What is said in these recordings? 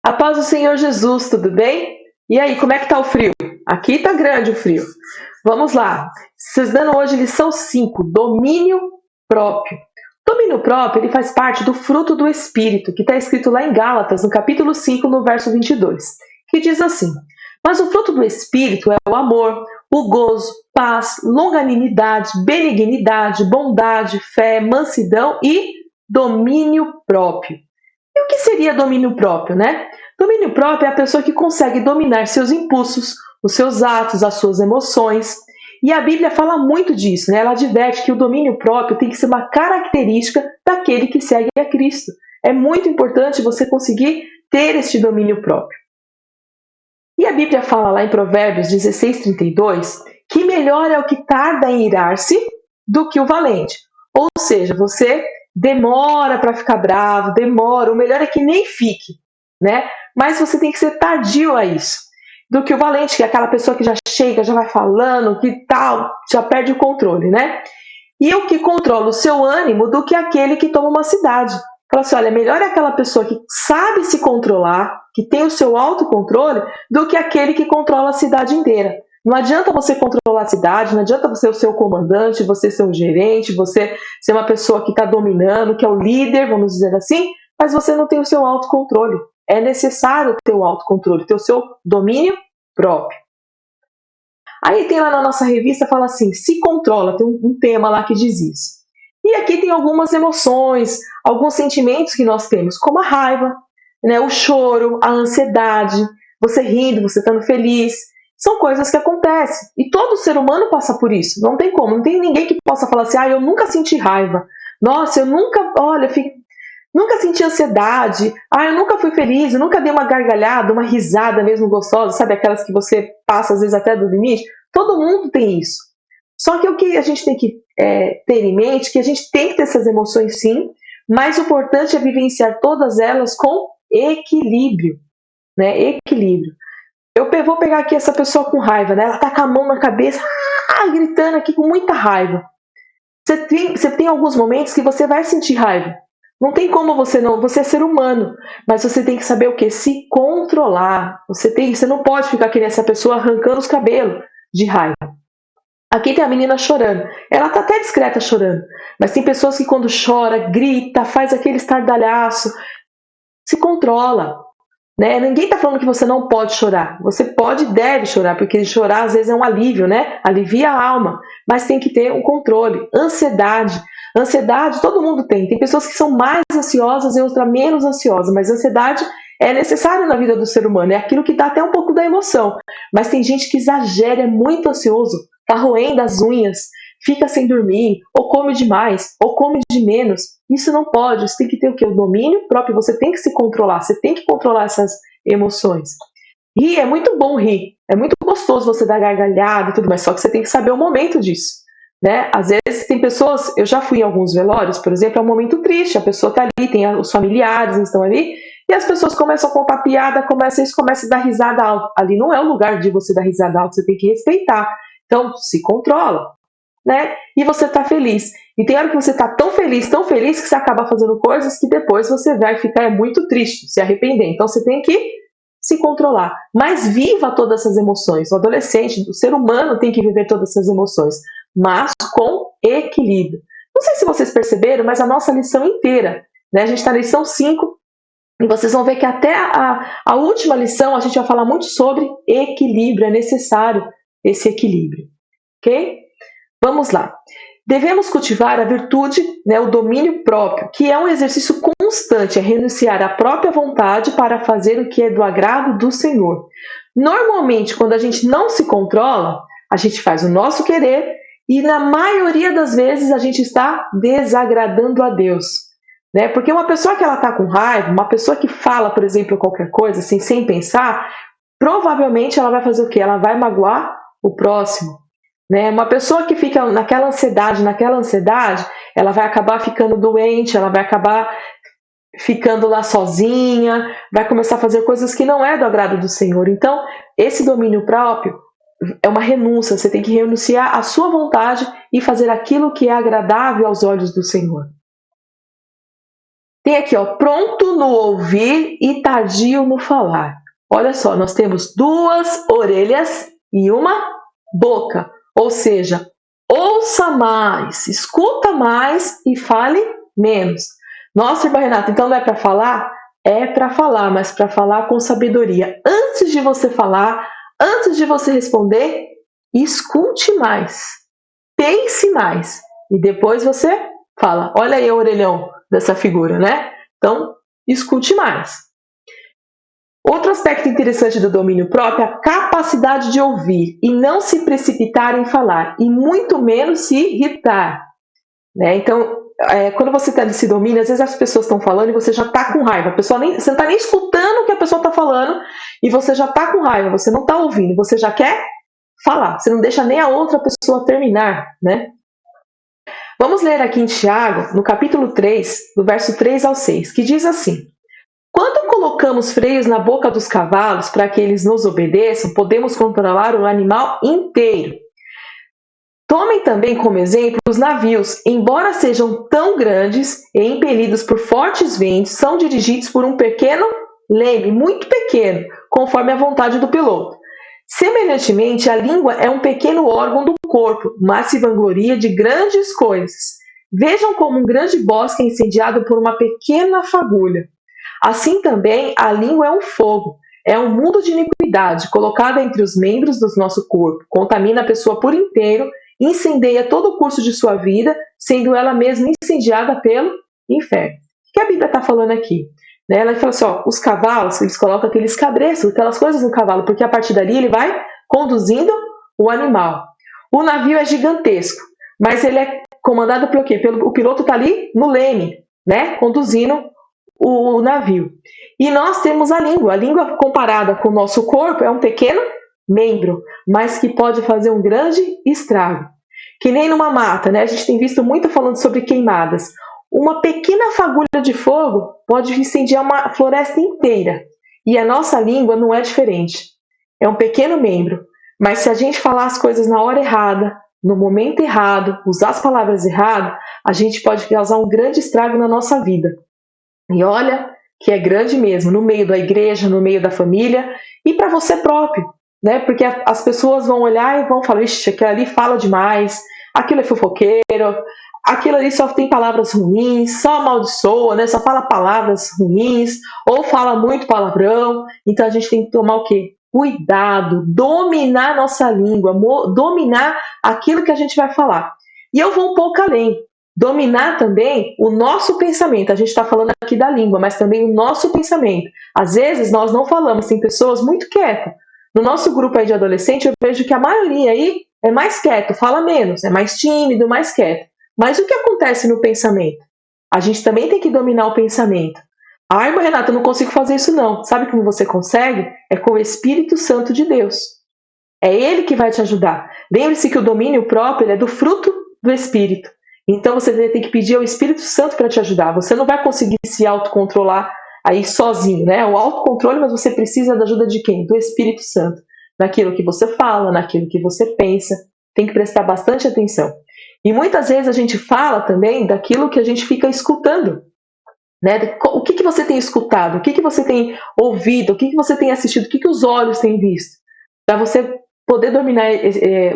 A paz do Senhor Jesus, tudo bem? E aí, como é que tá o frio? Aqui tá grande o frio. Vamos lá. Vocês dando hoje lição 5, domínio próprio. Domínio próprio, ele faz parte do fruto do Espírito, que está escrito lá em Gálatas, no capítulo 5, no verso 22, que diz assim: Mas o fruto do Espírito é o amor, o gozo, paz, longanimidade, benignidade, bondade, fé, mansidão e domínio próprio. E o que seria domínio próprio, né? Domínio próprio é a pessoa que consegue dominar seus impulsos, os seus atos, as suas emoções. E a Bíblia fala muito disso, né? Ela adverte que o domínio próprio tem que ser uma característica daquele que segue a Cristo. É muito importante você conseguir ter este domínio próprio. E a Bíblia fala lá em Provérbios 16:32 que melhor é o que tarda em irar-se do que o valente. Ou seja, você demora para ficar bravo, demora, o melhor é que nem fique, né? Mas você tem que ser tardio a isso. Do que o valente, que é aquela pessoa que já chega, já vai falando, que tal, já perde o controle, né? E o que controla o seu ânimo do que aquele que toma uma cidade. Fala assim, olha, melhor é aquela pessoa que sabe se controlar, que tem o seu autocontrole, do que aquele que controla a cidade inteira. Não adianta você controlar a cidade, não adianta você ser o seu comandante, você ser um gerente, você ser uma pessoa que está dominando, que é o líder, vamos dizer assim, mas você não tem o seu autocontrole. É necessário ter o autocontrole, ter o seu domínio próprio. Aí tem lá na nossa revista, fala assim, se controla, tem um tema lá que diz isso. E aqui tem algumas emoções, alguns sentimentos que nós temos, como a raiva, né, o choro, a ansiedade, você rindo, você estando feliz. São coisas que acontecem. E todo ser humano passa por isso. Não tem como. Não tem ninguém que possa falar assim, eu nunca senti raiva. Nossa, eu nunca, nunca senti ansiedade. Eu nunca fui feliz. Eu nunca dei uma gargalhada, uma risada mesmo gostosa. Sabe aquelas que você passa às vezes até do limite? Todo mundo tem isso. Só que o que a gente tem que ter em mente é que a gente tem que ter essas emoções sim, mas o importante é vivenciar todas elas com equilíbrio, né? Equilíbrio. Eu vou pegar aqui essa pessoa com raiva, né? Ela tá com a mão na cabeça, gritando aqui com muita raiva. Você tem alguns momentos que você vai sentir raiva. Não tem como você não, você é ser humano, mas você tem que saber o que? Se controlar. Você não pode ficar que nem essa pessoa arrancando os cabelos de raiva. Aqui tem a menina chorando. Ela tá até discreta chorando, mas tem pessoas que quando chora, grita, faz aquele estardalhaço, se controla. Né? Ninguém está falando que você não pode chorar. Você pode e deve chorar, porque chorar às vezes é um alívio, né? Alivia a alma, mas tem que ter um controle. Ansiedade todo mundo tem. Tem pessoas que são mais ansiosas e outras menos ansiosas, mas ansiedade é necessário na vida do ser humano. É aquilo que dá até um pouco da emoção. Mas tem gente que exagera, é muito ansioso, tá roendo as unhas, fica sem dormir, ou come demais, ou come de menos. Isso não pode, você tem que ter o quê? O domínio próprio, você tem que se controlar, você tem que controlar essas emoções. Rir é muito bom rir, é muito gostoso você dar gargalhada e tudo mais, só que você tem que saber o momento disso. Né? Às vezes tem pessoas, eu já fui em alguns velórios, por exemplo, é um momento triste, a pessoa está ali, tem os familiares estão ali, e as pessoas começam a contar piada, começam a dar risada alta. Ali não é o lugar de você dar risada alta, você tem que respeitar. Então, se controla. Né? E você está feliz. E tem hora que você está tão feliz que você acaba fazendo coisas que depois você vai ficar muito triste, se arrepender. Então você tem que se controlar. Mas viva todas essas emoções. O adolescente, o ser humano tem que viver todas essas emoções, mas com equilíbrio. Não sei se vocês perceberam, mas a nossa lição inteira, né? A gente está na lição 5, e vocês vão ver que até a última lição a gente vai falar muito sobre equilíbrio. É necessário esse equilíbrio. Ok? Vamos lá. Devemos cultivar a virtude, né, o domínio próprio, que é um exercício constante, é renunciar à própria vontade para fazer o que é do agrado do Senhor. Normalmente, quando a gente não se controla, a gente faz o nosso querer e, na maioria das vezes, a gente está desagradando a Deus. Né? Porque uma pessoa que ela está com raiva, uma pessoa que fala, por exemplo, qualquer coisa assim, sem pensar, provavelmente ela vai fazer o quê? Ela vai magoar o próximo. Né? Uma pessoa que fica naquela ansiedade, ela vai acabar ficando doente, ela vai acabar ficando lá sozinha, vai começar a fazer coisas que não é do agrado do Senhor. Então, esse domínio próprio é uma renúncia, você tem que renunciar à sua vontade e fazer aquilo que é agradável aos olhos do Senhor. Tem aqui, ó, pronto no ouvir e tardio no falar. Olha só, nós temos 2 orelhas e uma boca. Ou seja, ouça mais, escuta mais e fale menos. Nossa, irmã Renata, então não é para falar? É para falar, mas para falar com sabedoria. Antes de você falar, antes de você responder, escute mais, pense mais e depois você fala. Olha aí o orelhão dessa figura, né? Então, escute mais. Outro aspecto interessante do domínio próprio é a capacidade de ouvir e não se precipitar em falar, e muito menos se irritar. Né? Então, quando você está nesse domínio, às vezes as pessoas estão falando e você já está com raiva. Você não está nem escutando o que a pessoa está falando e você já está com raiva, você não está ouvindo, você já quer falar, você não deixa nem a outra pessoa terminar. Né? Vamos ler aqui em Tiago, no capítulo 3, do verso 3 ao 6, que diz assim: quando colocamos freios na boca dos cavalos para que eles nos obedeçam, podemos controlar o animal inteiro. Tomem também como exemplo os navios, embora sejam tão grandes e impelidos por fortes ventos, são dirigidos por um pequeno leme, muito pequeno, conforme a vontade do piloto. Semelhantemente, a língua é um pequeno órgão do corpo, mas se vangloria de grandes coisas. Vejam como um grande bosque é incendiado por uma pequena fagulha. Assim também, a língua é um fogo, é um mundo de iniquidade, colocada entre os membros do nosso corpo, contamina a pessoa por inteiro, incendeia todo o curso de sua vida, sendo ela mesma incendiada pelo inferno. O que a Bíblia está falando aqui? Ela fala assim, ó, os cavalos, eles colocam aqueles cabreços, aquelas coisas no cavalo, porque a partir dali ele vai conduzindo o animal. O navio é gigantesco, mas ele é comandado pelo quê? O piloto está ali no leme, né, conduzindo o navio. E nós temos a língua comparada com o nosso corpo é um pequeno membro, mas que pode fazer um grande estrago. Que nem numa mata, né? A gente tem visto muito falando sobre queimadas. Uma pequena fagulha de fogo pode incendiar uma floresta inteira. E a nossa língua não é diferente. É um pequeno membro, mas se a gente falar as coisas na hora errada, no momento errado, usar as palavras erradas, a gente pode causar um grande estrago na nossa vida. E olha que é grande mesmo, no meio da igreja, no meio da família e para você próprio, né? Porque as pessoas vão olhar e vão falar, ixi, aquilo ali fala demais, aquilo é fofoqueiro, aquilo ali só tem palavras ruins, só amaldiçoa, né? Só fala palavras ruins, ou fala muito palavrão. Então a gente tem que tomar o quê? Cuidado, dominar nossa língua, dominar aquilo que a gente vai falar. E eu vou um pouco além. Dominar também o nosso pensamento. A gente está falando aqui da língua, mas também o nosso pensamento. Às vezes nós não falamos, tem pessoas muito quietas. No nosso grupo aí de adolescente, eu vejo que a maioria aí é mais quieto, fala menos, é mais tímido, mais quieto. Mas o que acontece no pensamento? A gente também tem que dominar o pensamento. Ai, irmã Renata, eu não consigo fazer isso não. Sabe como você consegue? É com o Espírito Santo de Deus. É Ele que vai te ajudar. Lembre-se que o domínio próprio é do fruto do Espírito. Então você tem que pedir ao Espírito Santo para te ajudar. Você não vai conseguir se autocontrolar aí sozinho, né? O autocontrole, mas você precisa da ajuda de quem? Do Espírito Santo. Naquilo que você fala, naquilo que você pensa. Tem que prestar bastante atenção. E muitas vezes a gente fala também daquilo que a gente fica escutando. Né? O que você tem escutado? O que você tem ouvido? O que você tem assistido? O que os olhos têm visto? Para você poder dominar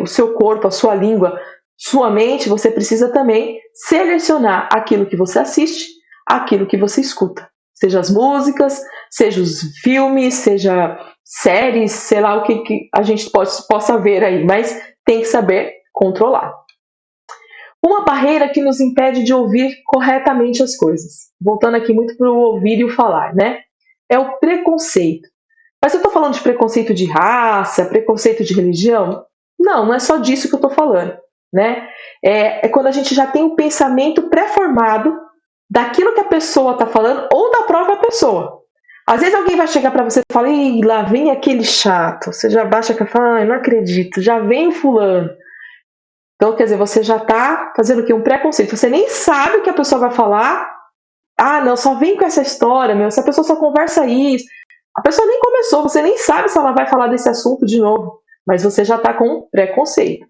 o seu corpo, a sua língua, sua mente, você precisa também selecionar aquilo que você assiste, aquilo que você escuta. Seja as músicas, seja os filmes, seja séries, sei lá o que a gente possa ver aí, mas tem que saber controlar. Uma barreira que nos impede de ouvir corretamente as coisas. Voltando aqui muito para o ouvir e o falar, né? É o preconceito. Mas eu estou falando de preconceito de raça, preconceito de religião? Não é só disso que eu estou falando. Né? É quando a gente já tem um pensamento pré-formado daquilo que a pessoa está falando ou da própria pessoa. Às vezes alguém vai chegar para você e falar, ih, lá vem aquele chato. Você já baixa a cara e fala, não acredito, já vem o fulano. Então, quer dizer, você já está fazendo o quê? Um preconceito. Você nem sabe o que a pessoa vai falar. Ah, não, só vem com essa história, meu. Essa pessoa só conversa isso. A pessoa nem começou, você nem sabe se ela vai falar desse assunto de novo. Mas você já está com preconceito.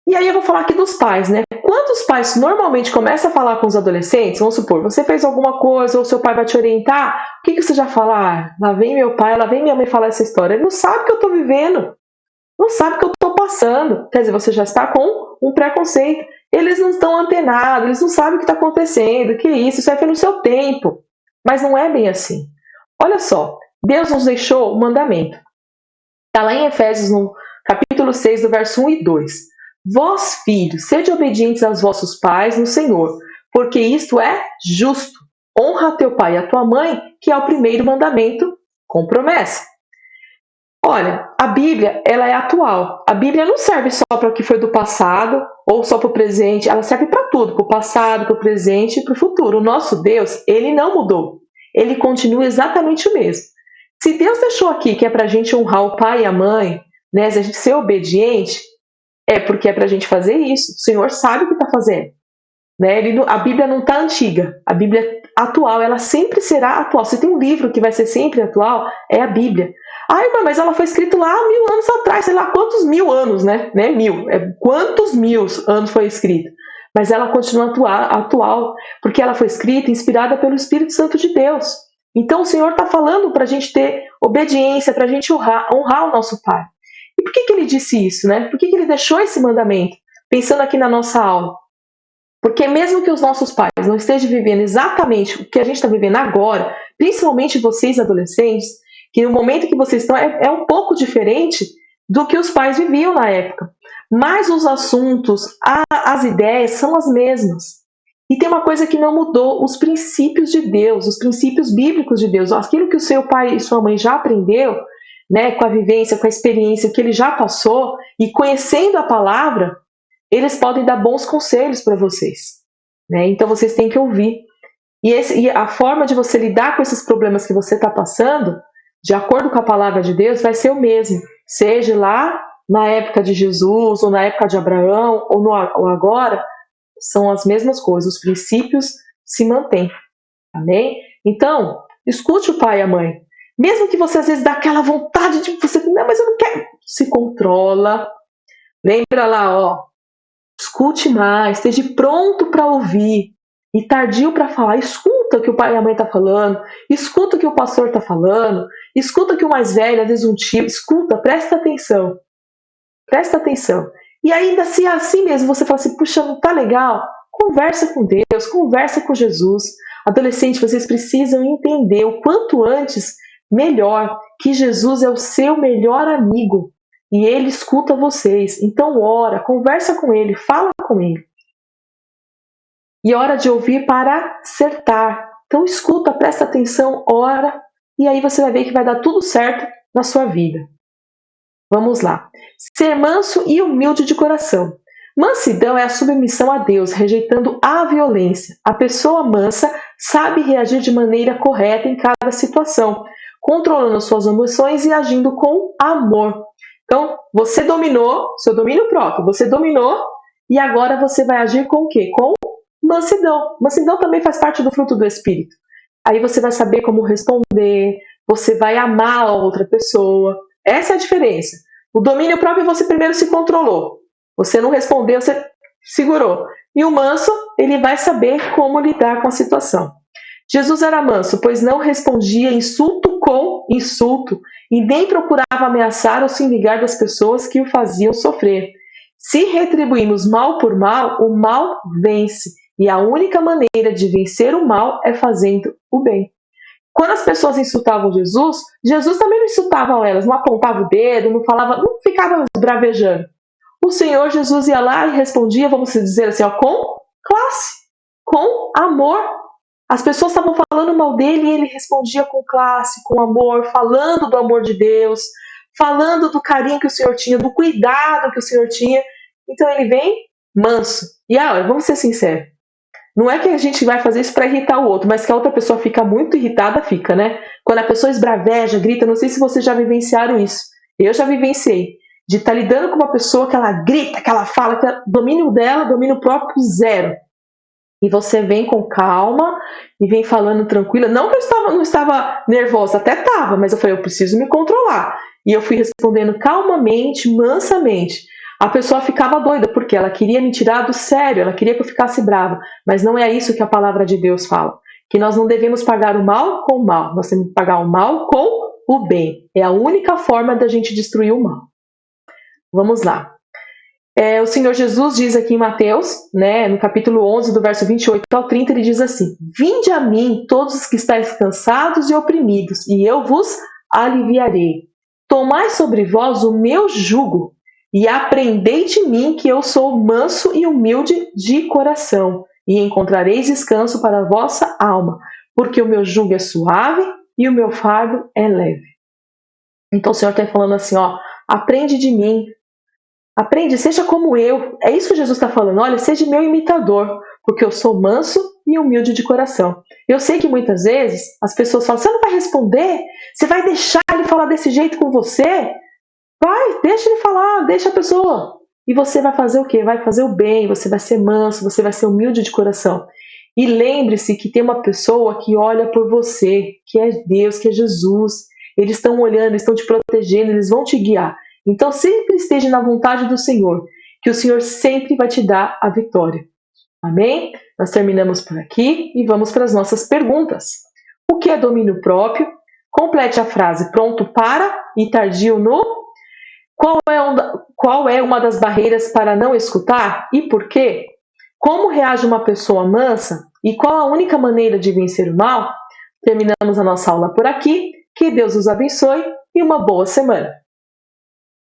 E aí eu vou falar aqui dos pais, né? Quantos os pais normalmente começam a falar com os adolescentes, vamos supor, você fez alguma coisa ou seu pai vai te orientar, o que você já fala? Ah, lá vem meu pai, lá vem minha mãe falar essa história. Ele não sabe o que eu estou vivendo, não sabe o que eu estou passando. Quer dizer, você já está com um preconceito. Eles não estão antenados, eles não sabem o que está acontecendo, que isso aí foi no seu tempo. Mas não é bem assim. Olha só, Deus nos deixou um mandamento. Está lá em Efésios, no capítulo 6, do verso 1 e 2. Vós, filhos, sede obedientes aos vossos pais no Senhor, porque isto é justo. Honra teu pai e a tua mãe, que é o primeiro mandamento com promessa. Olha, a Bíblia, ela é atual. A Bíblia não serve só para o que foi do passado ou só para o presente. Ela serve para tudo, para o passado, para o presente e para o futuro. O nosso Deus, ele não mudou. Ele continua exatamente o mesmo. Se Deus deixou aqui que é para a gente honrar o pai e a mãe, né, se a gente ser obediente, é porque é para a gente fazer isso. O Senhor sabe o que está fazendo. Né? A Bíblia não está antiga. A Bíblia atual, ela sempre será atual. Se tem um livro que vai ser sempre atual, é a Bíblia. Ah, irmã, mas ela foi escrita lá há 1000 anos atrás, sei lá quantos 1000 anos, né? Não é 1000, quantos 1000 anos foi escrita. Mas ela continua atual, porque ela foi escrita inspirada pelo Espírito Santo de Deus. Então o Senhor está falando para a gente ter obediência, para a gente honrar o nosso Pai. E por que ele disse isso, né? Por que ele deixou esse mandamento? Pensando aqui na nossa aula. Porque mesmo que os nossos pais não estejam vivendo exatamente o que a gente está vivendo agora, principalmente vocês adolescentes, que no momento que vocês estão é um pouco diferente do que os pais viviam na época. Mas os assuntos, as ideias são as mesmas. E tem uma coisa que não mudou, os princípios de Deus, os princípios bíblicos de Deus. Aquilo que o seu pai e sua mãe já aprendeu, né, com a vivência, com a experiência que ele já passou, e conhecendo a palavra, eles podem dar bons conselhos para vocês. Né? Então vocês têm que ouvir. E a forma de você lidar com esses problemas que você está passando, de acordo com a palavra de Deus, vai ser o mesmo. Seja lá na época de Jesus, ou na época de Abraão, ou agora, são as mesmas coisas. Os princípios se mantêm. Amém? Então, escute o pai e a mãe. Mesmo que você às vezes dá aquela vontade de você, não, mas eu não quero. Se controla. Lembra lá, ó. Escute mais, esteja pronto para ouvir e tardio para falar. Escuta o que o pai e a mãe estão falando, escuta o que o pastor está falando, escuta o que o mais velho, às vezes um tio, escuta, presta atenção. Presta atenção. E ainda se assim mesmo você fala assim, puxa, não tá legal? Conversa com Deus, conversa com Jesus. Adolescente, vocês precisam entender o quanto antes, melhor, que Jesus é o seu melhor amigo. E ele escuta vocês. Então ora, conversa com ele, fala com ele. E é hora de ouvir para acertar. Então escuta, presta atenção, ora, e aí você vai ver que vai dar tudo certo na sua vida. Vamos lá. Ser manso e humilde de coração. Mansidão é a submissão a Deus, rejeitando a violência. A pessoa mansa sabe reagir de maneira correta em cada situação, controlando suas emoções e agindo com amor. Então, você dominou, seu domínio próprio, você dominou e agora você vai agir com o quê? Com mansidão. Mansidão também faz parte do fruto do Espírito. Aí você vai saber como responder, você vai amar a outra pessoa. Essa é a diferença. O domínio próprio você primeiro se controlou. Você não respondeu, você segurou. E o manso, ele vai saber como lidar com a situação. Jesus era manso, pois não respondia insulto com insulto e nem procurava ameaçar ou se vingar das pessoas que o faziam sofrer. Se retribuímos mal por mal, o mal vence. E a única maneira de vencer o mal é fazendo o bem. Quando as pessoas insultavam Jesus, Jesus também não insultava elas, não apontava o dedo, não falava, não ficava bravejando. O Senhor Jesus ia lá e respondia, vamos dizer assim, ó, com classe, com amor. As pessoas estavam falando mal dele e ele respondia com classe, com amor, falando do amor de Deus, falando do carinho que o Senhor tinha, do cuidado que o Senhor tinha. Então ele vem manso. E vamos ser sinceros, não é que a gente vai fazer isso para irritar o outro, mas que a outra pessoa fica muito irritada, fica, né? Quando a pessoa esbraveja, grita, não sei se vocês já vivenciaram isso. Eu já vivenciei. De estar lidando com uma pessoa que ela grita, que ela fala, que o domínio dela, domínio próprio, zero. E você vem com calma e vem falando tranquila. Não que eu não estava nervosa, até estava, mas eu falei, eu preciso me controlar. E eu fui respondendo calmamente, mansamente. A pessoa ficava doida, porque ela queria me tirar do sério, ela queria que eu ficasse brava. Mas não é isso que a palavra de Deus fala. Que nós não devemos pagar o mal com o mal, nós temos que pagar o mal com o bem. É a única forma da gente destruir o mal. Vamos lá. O Senhor Jesus diz aqui em Mateus, né, no capítulo 11, do verso 28 ao 30, ele diz assim: Vinde a mim todos os que estáis cansados e oprimidos, e eu vos aliviarei. Tomai sobre vós o meu jugo, e aprendei de mim, que eu sou manso e humilde de coração, e encontrareis descanso para a vossa alma, porque o meu jugo é suave e o meu fardo é leve. Então o Senhor está falando assim, aprende de mim. Aprende, seja como eu. É isso que Jesus está falando. Olha, seja meu imitador, porque eu sou manso e humilde de coração. Eu sei que muitas vezes as pessoas falam, você não vai responder? Você vai deixar ele falar desse jeito com você? Vai, deixa ele falar, deixa a pessoa. E você vai fazer o quê? Vai fazer o bem, você vai ser manso, você vai ser humilde de coração. E lembre-se que tem uma pessoa que olha por você, que é Deus, que é Jesus. Eles estão olhando, estão te protegendo, eles vão te guiar. Então sempre esteja na vontade do Senhor, que o Senhor sempre vai te dar a vitória. Amém? Nós terminamos por aqui e vamos para as nossas perguntas. O que é domínio próprio? Complete a frase pronto para e tardio no. Qual é uma das barreiras para não escutar e por quê? Como reage uma pessoa mansa e qual a única maneira de vencer o mal? Terminamos a nossa aula por aqui. Que Deus os abençoe e uma boa semana.